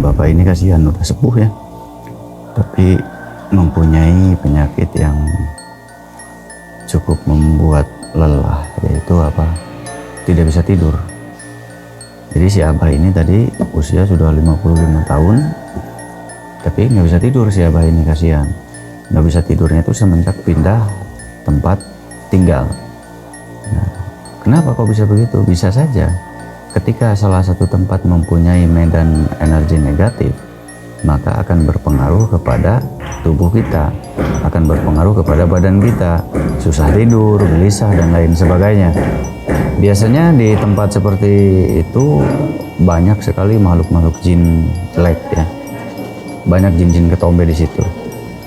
bapak ini kasihan udah sepuh ya, tapi mempunyai penyakit yang cukup membuat lelah, yaitu apa? Tidak bisa tidur. Jadi si abah ini tadi usia sudah 55 tahun, tapi nggak bisa tidur si abah ini, kasihan. Nggak bisa tidurnya itu semenjak pindah tempat tinggal. Nah, kenapa kok bisa begitu? Bisa saja ketika salah satu tempat mempunyai medan energi negatif, maka akan berpengaruh kepada tubuh kita, akan berpengaruh kepada badan kita, susah tidur, gelisah, dan lain sebagainya. Biasanya di tempat seperti itu banyak sekali makhluk-makhluk jin jelek ya, banyak jin-jin ketombe di situ,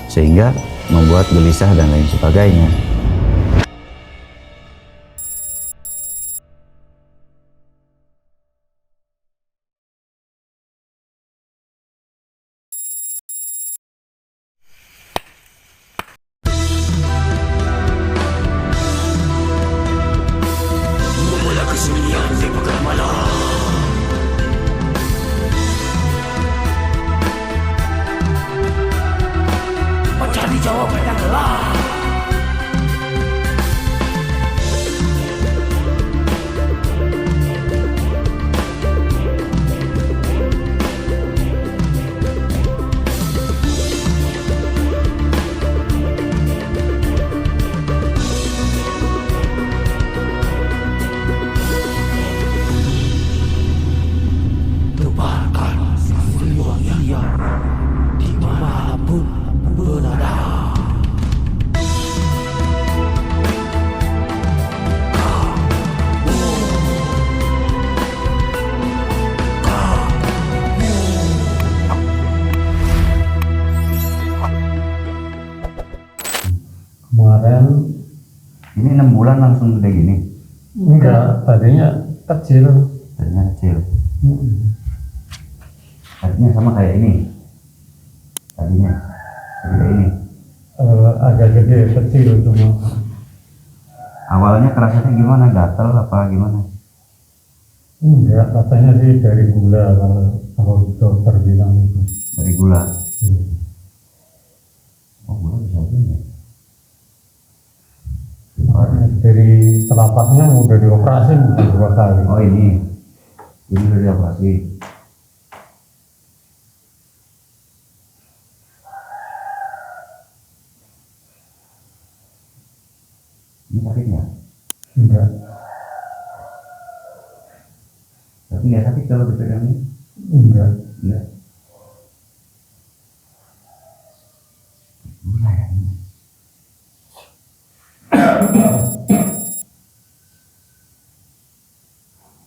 sehingga membuat gelisah dan lain sebagainya. Mencari jawaban yang gelap. Tebarkan riwayat dimanapun berada. Kemarin Ini 6 bulan langsung gede gini, enggak, tadinya kecil. tadinya kecil. Tadinya sama kayak ini, tadinya segede ini. Agak gede, kecil cuma. Awalnya kerasanya gimana, gatel apa gimana? Enggak, katanya sih dari gula kalau dokter bilang itu. Dari gula. Iya. Oh, gula bisa juga. Dari telapaknya udah dioperasi mungkin 2 kali. Oh, ini udah dioperasi. Ini sakit nggak? Enggak, Tapi nggak sakit kalau dipegang ini? enggak. Enggak. Gula ya ini.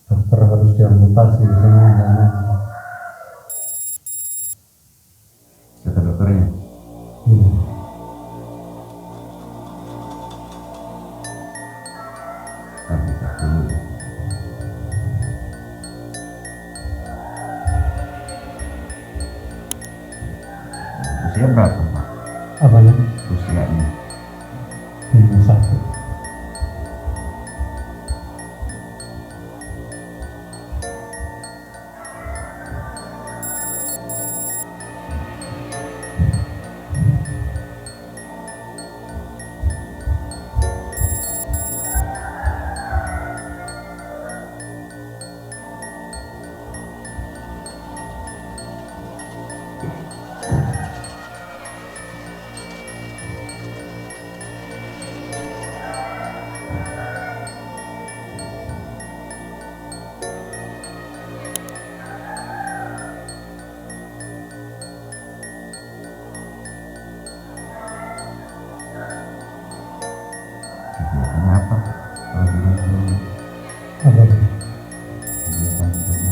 Dokter harus diamputasi semua. Kata dokternya. Iya. Tapi tak dulu. Usia berapa, Pak? Apanya? Usianya? 51. Kenapa? Kalau dulu Apa? kegiatan dulu.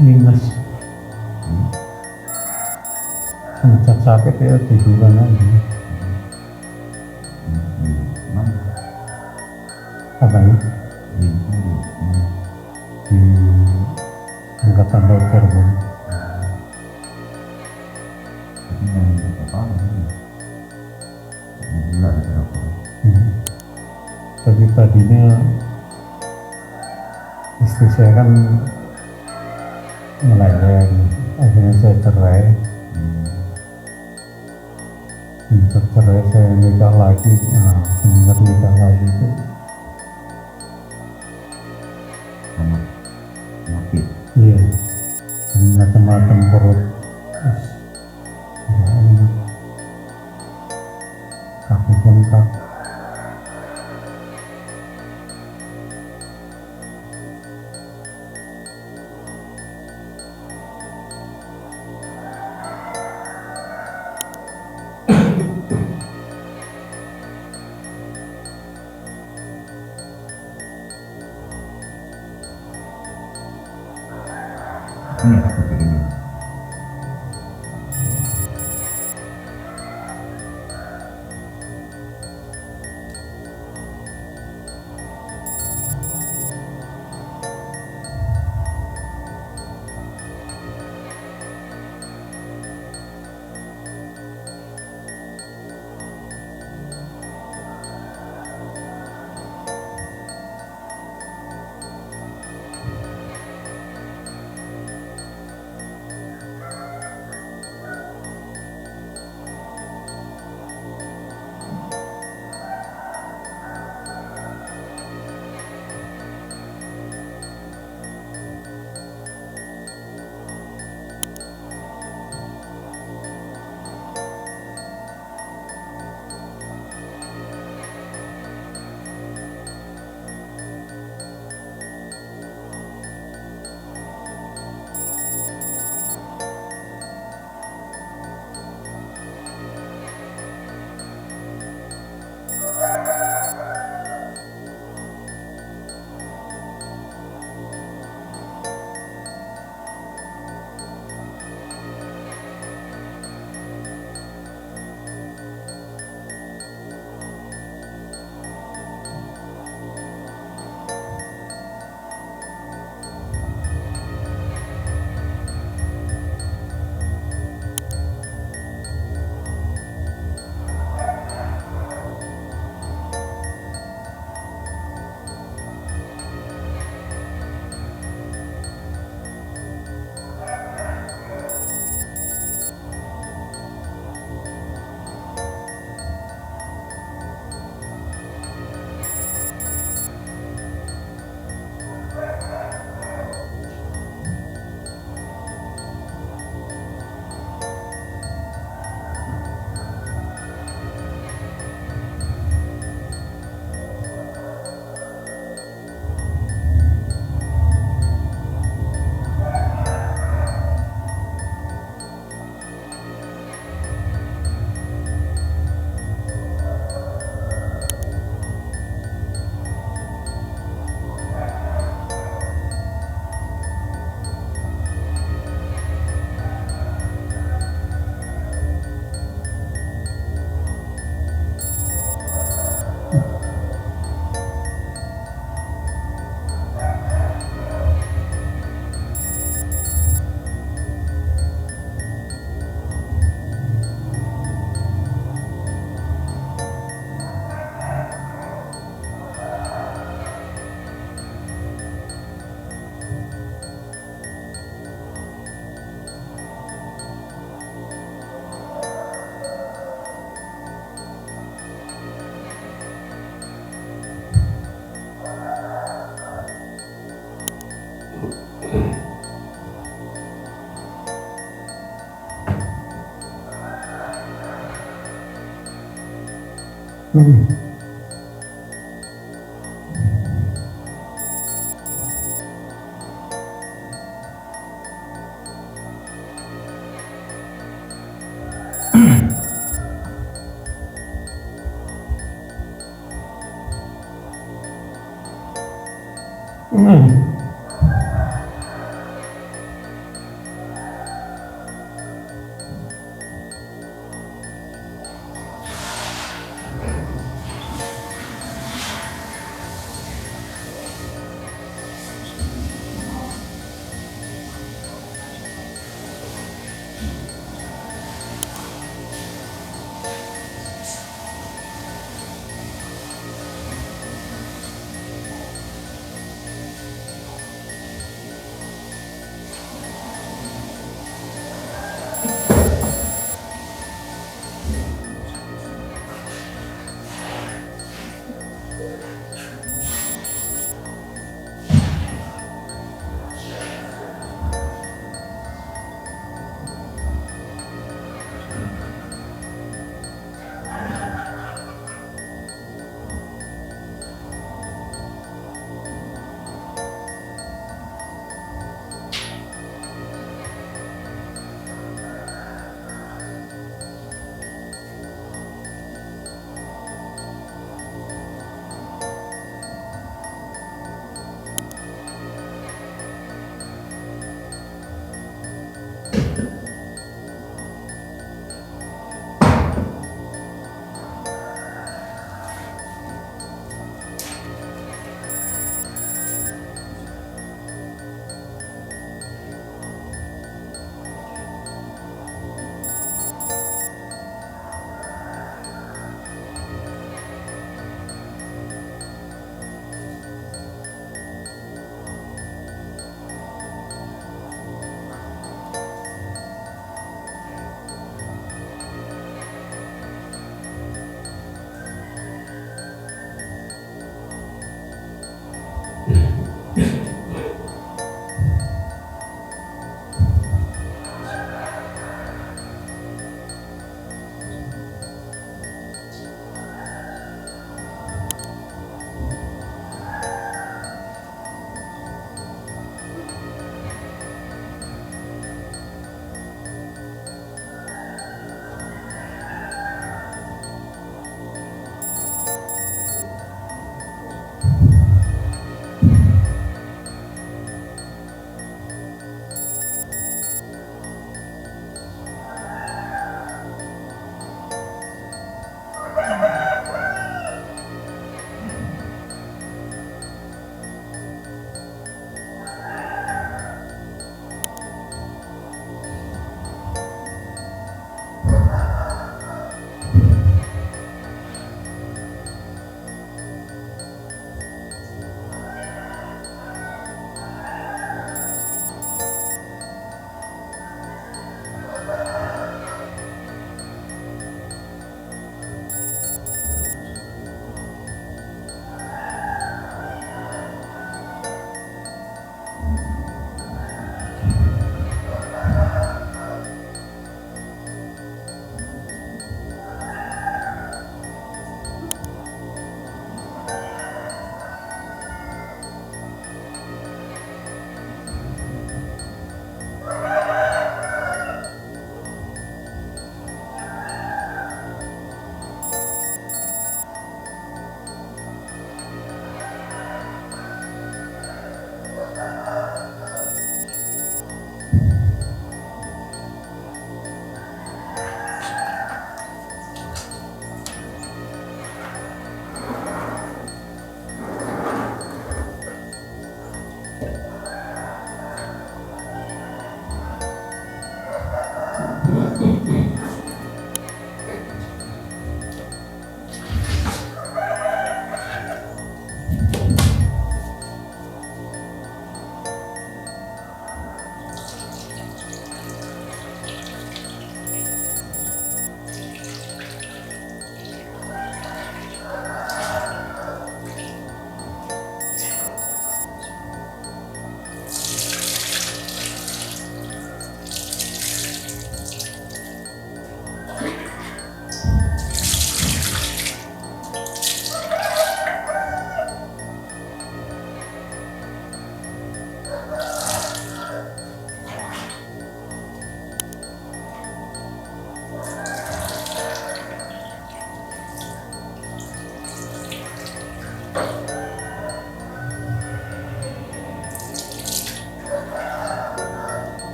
Dimas. Sejak sakit ya tiduran aja. Mana? Apanya? Di Di angkatan laut Cirebon. tapi yang apa? Gula ada apa? Tapi tadinya istri saya kan meleweng, akhirnya saya cerai. Untuk cerai saya nikah lagi, nah semenjak nikah lagi itu anak mati. iya macam-macam perut, terus nggak enak, kaki bengkak. Ini aku begini.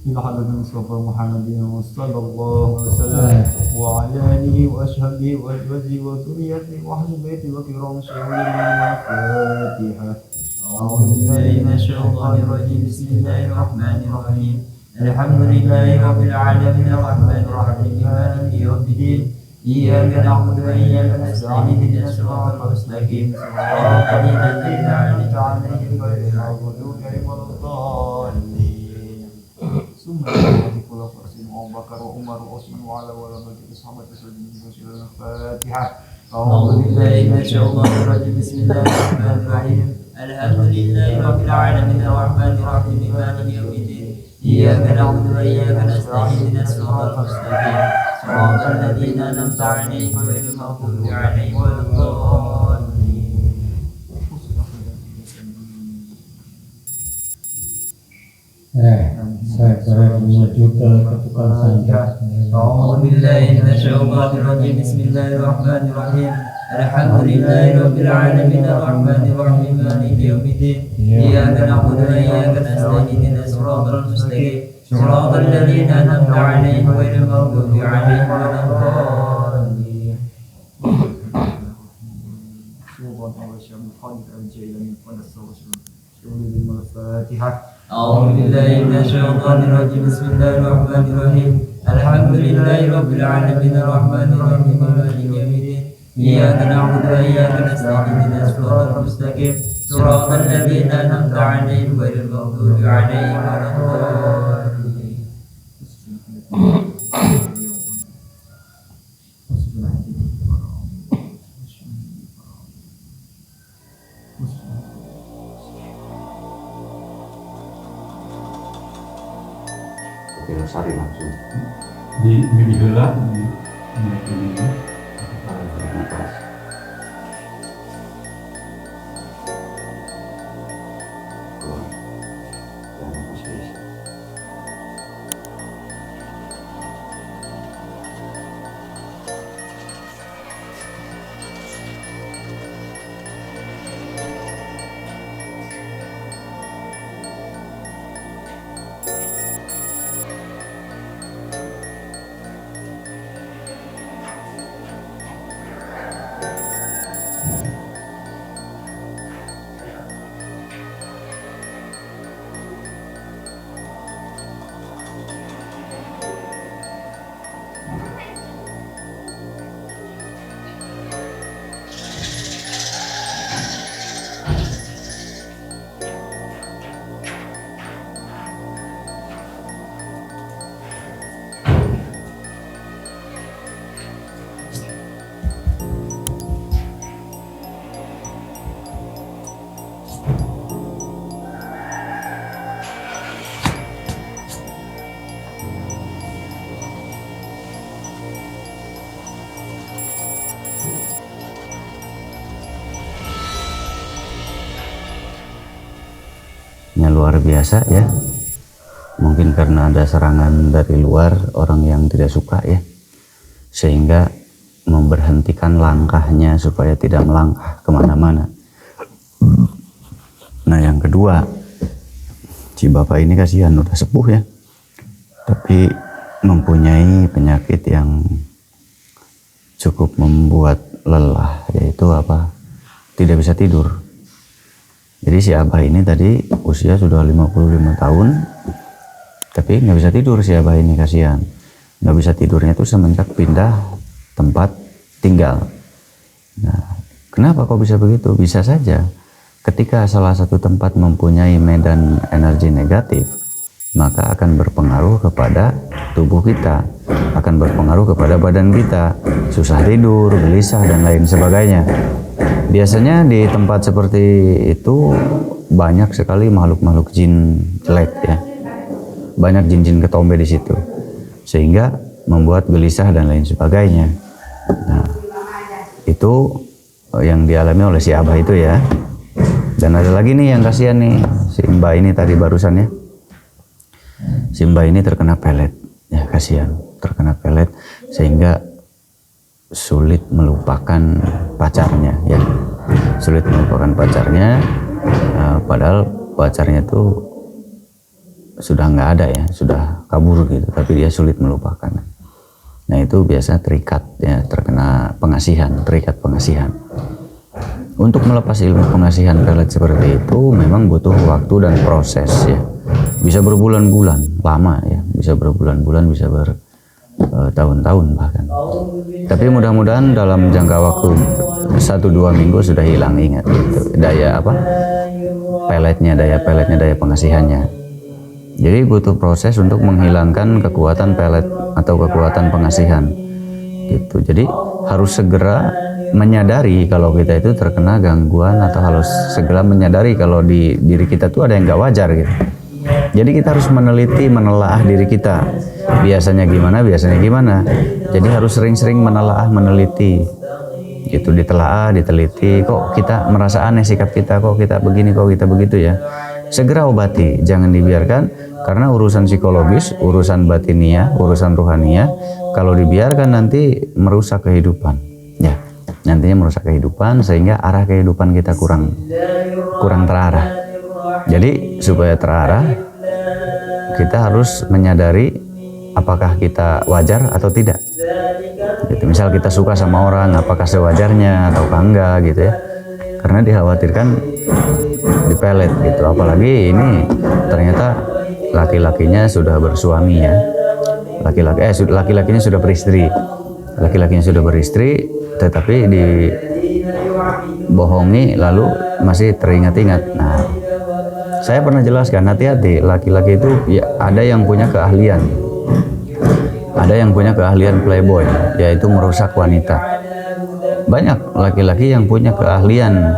إلى حضرة المصطفى محمد صلى الله عليه وسلم وعلى آله وأصحابه وأزواجه وذريته وأهل بيته وكرام شهورنا الفاتحة. أعوذ بالله من الشيطان الرجيم بسم الله الرحمن الرحيم الحمد لله رب العالمين الرحمن الرحيم مالك يوم الدين إياك نعبد وإياك نستعين اهدنا الصراط المستقيم صراط الذين أنعمت عليهم غير المغضوب عليهم ولا الضالين. ثم يأتي كل فرس أبو بكر وعمر وعثمان وعلى بقية الصحابة وسلم الفاتحة. أعوذ بالله من الشيطان الرجيم بسم الله الرحمن الرحيم الحمد لله رب العالمين الرحمن الرحيم مالك يوم الدين إياك نعبد وإياك نستعين اهدنا الصراط المستقيم صراط الذين أنعمت عليهم غير المغضوب عليهم ولا الضالين. Saya menuju ke ketukan saja. أعوذ بالله من الشيطان الرجيم بسم الله الرحمن الرحيم الحمد لله رب العالمين الرحمن الرحيم مالك يوم الدين إياك نعبد وإياك نستعين اهدنا الصراط المستقيم صراط الذين أنعمت عليهم غير المغضوب عليهم ولا الضالين. أعوذ بالله من الشيطان الرجيم بسم الله الرحمن الرحيم الحمد لله رب العالمين الرحمن الرحيم مالك يوم الدين إياك نعبد وإياك نستعين اهدنا الصراط المستقيم صراط الذين أنعمت عليهم غير المغضوب عليهم ولا الضالين. Sari langsung Di Bibilah di ini. nafas. Keluar. Dan nafas biasa. luar biasa ya. Mungkin karena ada serangan dari luar, orang yang tidak suka ya, sehingga memberhentikan langkahnya supaya tidak melangkah kemana-mana. Nah yang kedua, si bapak ini kasihan udah sepuh ya, tapi mempunyai penyakit yang cukup membuat lelah, yaitu apa? Tidak bisa tidur. Jadi si abah ini tadi usia sudah 55 tahun, tapi nggak bisa tidur si abah ini, kasihan. Nggak bisa tidurnya itu semenjak pindah tempat tinggal. Nah, kenapa kok bisa begitu? Bisa saja ketika salah satu tempat mempunyai medan energi negatif, maka akan berpengaruh kepada tubuh kita, akan berpengaruh kepada badan kita, susah tidur, gelisah, dan lain sebagainya. Biasanya di tempat seperti itu banyak sekali makhluk-makhluk jin jelek ya, banyak jin-jin ketombe di situ, sehingga membuat gelisah dan lain sebagainya. Nah, itu yang dialami oleh si abah itu ya. Dan ada lagi nih yang kasihan nih, si mbak ini tadi barusan ya. Si mbak ini terkena pelet, ya kasihan, terkena pelet sehingga sulit melupakan pacarnya ya, sulit melupakan pacarnya. Padahal pacarnya tuh sudah nggak ada ya, sudah kabur gitu, tapi dia sulit melupakan. Nah itu biasa terikat ya, terkena pengasihan, terikat pengasihan. Untuk melepas ilmu pengasihan pelet seperti itu memang butuh waktu dan proses ya. Bisa berbulan-bulan, lama ya, bisa berbulan-bulan, bisa bertahun-tahun bahkan. Tapi mudah-mudahan dalam jangka waktu 1-2 minggu sudah hilang, ingat gitu. Daya apa? Peletnya, daya pengasihannya. Jadi butuh proses untuk menghilangkan kekuatan pelet atau kekuatan pengasihan gitu. Jadi harus segera menyadari kalau kita itu terkena gangguan, atau harus segera menyadari kalau di diri kita tuh ada yang gak wajar gitu. Jadi kita harus meneliti, menelaah diri kita. Biasanya gimana. Jadi harus sering-sering menelaah, meneliti. Gitu, ditelaah, diteliti. Kok kita merasa aneh sikap kita, kok kita begini, kok kita begitu ya. Segera obati, jangan dibiarkan, karena urusan psikologis, urusan batiniah, urusan ruhaniah, kalau dibiarkan nanti merusak kehidupan. Ya, nantinya merusak kehidupan sehingga arah kehidupan kita kurang terarah. Jadi supaya terarah, kita harus menyadari apakah kita wajar atau tidak. Gitu. Misal kita suka sama orang, apakah sewajarnya ataukah enggak gitu ya. Karena dikhawatirkan dipelet gitu. Apalagi ini ternyata laki-lakinya sudah bersuami ya. Laki-lakinya sudah beristri. Laki-lakinya sudah beristri, tetapi dibohongi lalu masih teringat-ingat. Nah, saya pernah jelaskan, hati-hati, laki-laki itu ya, ada yang punya keahlian. Ada yang punya keahlian playboy, yaitu merusak wanita. Banyak laki-laki yang punya keahlian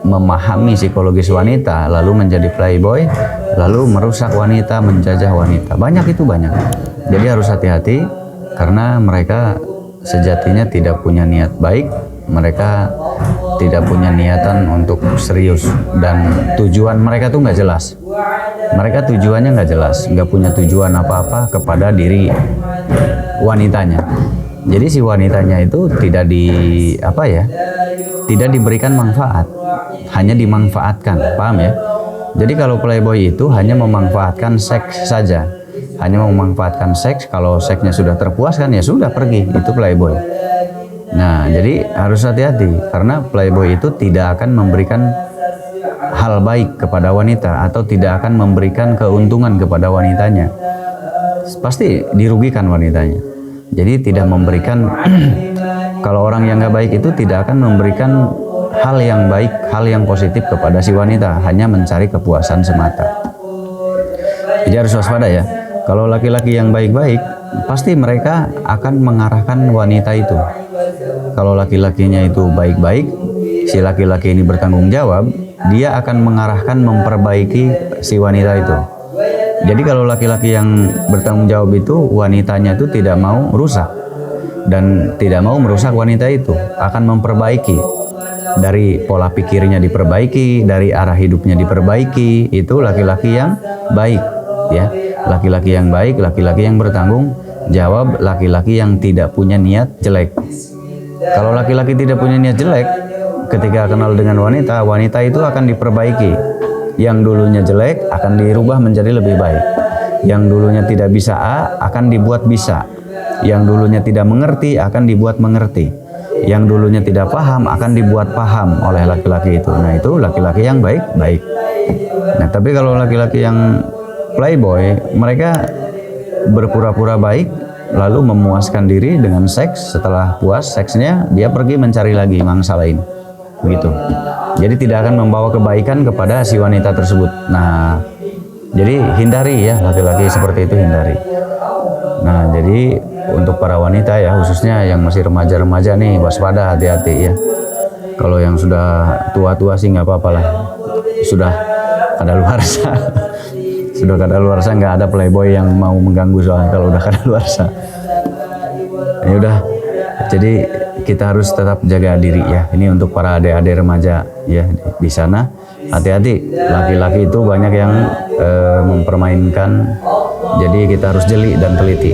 memahami psikologis wanita, lalu menjadi playboy, lalu merusak wanita, menjajah wanita. Banyak itu, banyak. Jadi harus hati-hati, karena mereka sejatinya tidak punya niat baik. Mereka tidak punya niatan untuk serius, dan tujuan mereka tuh nggak jelas. Mereka tujuannya nggak jelas, nggak punya tujuan apa-apa kepada diri wanitanya. Jadi si wanitanya itu tidak diberikan manfaat, hanya dimanfaatkan, paham ya? Jadi kalau playboy itu hanya memanfaatkan seks saja, hanya memanfaatkan seks. Kalau seksnya sudah terpuaskan ya sudah, pergi, itu playboy. Nah, jadi harus hati-hati, karena playboy itu tidak akan memberikan hal baik kepada wanita, atau tidak akan memberikan keuntungan kepada wanitanya. Pasti dirugikan wanitanya. Jadi tidak memberikan kalau orang yang nggak baik itu tidak akan memberikan hal yang baik, hal yang positif kepada si wanita, hanya mencari kepuasan semata. Jadi harus waspada ya. Kalau laki-laki yang baik-baik, pasti mereka akan mengarahkan wanita itu. Kalau laki-lakinya itu baik-baik, si laki-laki ini bertanggung jawab, dia akan mengarahkan, memperbaiki si wanita itu. Jadi kalau laki-laki yang bertanggung jawab itu, wanitanya itu tidak mau rusak dan tidak mau merusak wanita itu, akan memperbaiki. dari pola pikirnya diperbaiki, dari arah hidupnya diperbaiki, itu laki-laki yang baik, ya. Laki-laki yang baik, laki-laki yang bertanggung jawab, laki-laki yang tidak punya niat jelek. Kalau laki-laki tidak punya niat jelek, ketika kenal dengan wanita, wanita itu akan diperbaiki. Yang dulunya jelek akan dirubah menjadi lebih baik. Yang dulunya tidak bisa A akan dibuat bisa. Yang dulunya tidak mengerti akan dibuat mengerti. Yang dulunya tidak paham akan dibuat paham oleh laki-laki itu. Nah, itu laki-laki yang baik-baik. Nah, tapi kalau laki-laki yang playboy, mereka berpura-pura baik, lalu memuaskan diri dengan seks. Setelah puas seksnya, dia pergi mencari lagi mangsa lain. Begitu. Jadi tidak akan membawa kebaikan kepada si wanita tersebut. Nah, jadi hindari ya, laki-laki seperti itu hindari. Nah, jadi untuk para wanita ya, khususnya yang masih remaja-remaja nih, waspada, hati-hati ya. Kalau yang sudah tua-tua sih nggak apa-apa lah. Sudah kadaluarsa. Sudah kadaluarsa, nggak ada playboy yang mau mengganggu soalnya kalau udah kadaluarsa. Ya udah. Jadi kita harus tetap jaga diri ya. Ini untuk para adik-adik remaja ya di sana. Hati-hati, laki-laki itu banyak yang mempermainkan. Jadi kita harus jeli dan teliti.